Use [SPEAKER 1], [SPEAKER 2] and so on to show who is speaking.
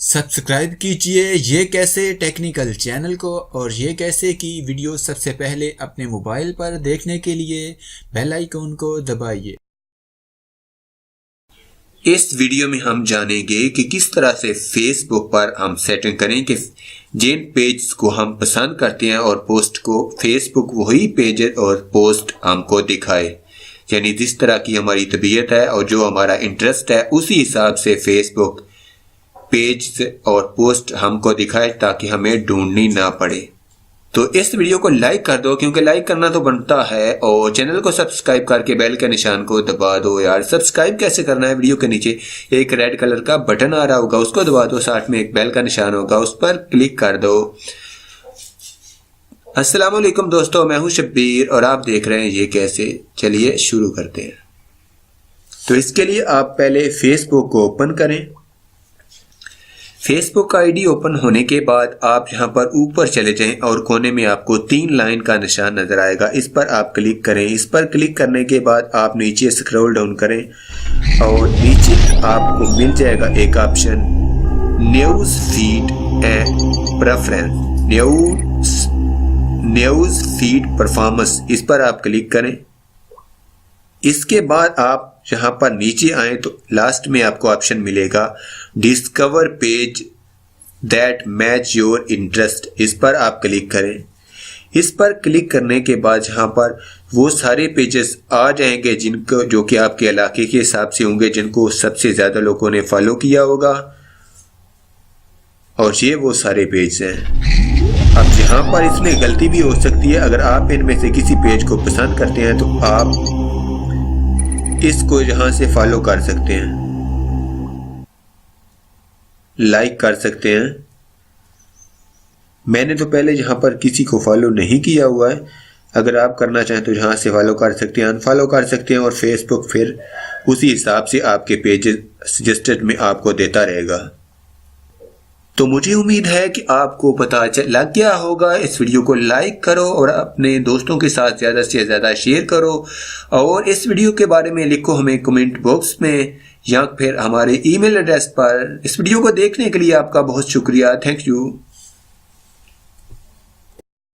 [SPEAKER 1] Subscribe कीजिए ये कैसे टेक्निकल चैनल को और ये कैसे की वीडियो सबसे पहले अपने मोबाइल पर देखने के लिए बेल आइकन को दबाइए।
[SPEAKER 2] इस वीडियो में हम जानेंगे कि किस तरह से फेसबुक पर हम सेटिंग करें कि जिन पेज को हम पसंद करते हैं और पोस्ट को फेसबुक वही पेज और पोस्ट हमको दिखाए, यानी जिस तरह की हमारी तबीयत है और जो हमारा इंटरेस्ट है उसी हिसाब से फेसबुक पेज और पोस्ट हमको दिखाए ताकि हमें ढूंढनी ना पड़े। तो इस वीडियो को लाइक कर दो क्योंकि लाइक करना तो बनता है, और चैनल को सब्सक्राइब करके बेल के निशान को दबा दो। यार सब्सक्राइब कैसे करना है, वीडियो के नीचे एक रेड कलर का बटन आ रहा होगा, उसको दबा दो, साथ में एक बेल का निशान होगा, उस पर क्लिक कर दो। अस्सलाम वालेकुम दोस्तों, मैं हूं शब्बीर और आप देख रहे हैं ये कैसे। चलिए शुरू करते हैं। तो इसके लिए आप पहले फेसबुक को ओपन करें। फेसबुक का आईडी ओपन होने के बाद आप यहाँ पर ऊपर चले जाएं और कोने में आपको 3 लाइन का निशान नजर आएगा, इस पर आप क्लिक करें। इस पर क्लिक करने के बाद आप नीचे स्क्रॉल डाउन करें और नीचे आपको मिल जाएगा एक option news feed and preference, news feed performance, इस पर आप क्लिक करें। इसके बाद आप यहाँ पर नीचे आए तो लास्ट में आपको ऑप्शन मिलेगा discover page that match your interest, इस पर आप क्लिक करें। इस पर क्लिक करने के बाद यहाँ पर वो सारे पेजेस आ जाएंगे जिनको जो कि आपके इलाके के हिसाब से होंगे, जिनको सबसे ज़्यादा लोगों ने फॉलो किया होगा, और ये वो सारे पेज हैं। अब यहाँ पर इसमें गलती भी हो सकती है, अगर आप इनमें से किसी पेज को पसंद करते हैं तो आप इसको यहाँ से फॉलो कर सकते हैं, लाइक कर सकते हैं। मैंने तो पहले यहाँ पर किसी को फॉलो नहीं किया हुआ है, अगर आप करना चाहें तो यहाँ से फॉलो कर सकते हैं, अनफॉलो कर सकते हैं, और फेसबुक फिर उसी हिसाब से आपके पेजेस सजेस्टेड में आपको देता रहेगा। तो मुझे उम्मीद है कि आपको पता लग गया होगा। इस वीडियो को लाइक करो और अपने दोस्तों के साथ ज़्यादा से ज़्यादा शेयर करो, और इस वीडियो के बारे में लिखो हमें कमेंट बॉक्स में या फिर हमारे ईमेल एड्रेस पर। इस वीडियो को देखने के लिए आपका बहुत शुक्रिया। Thank you.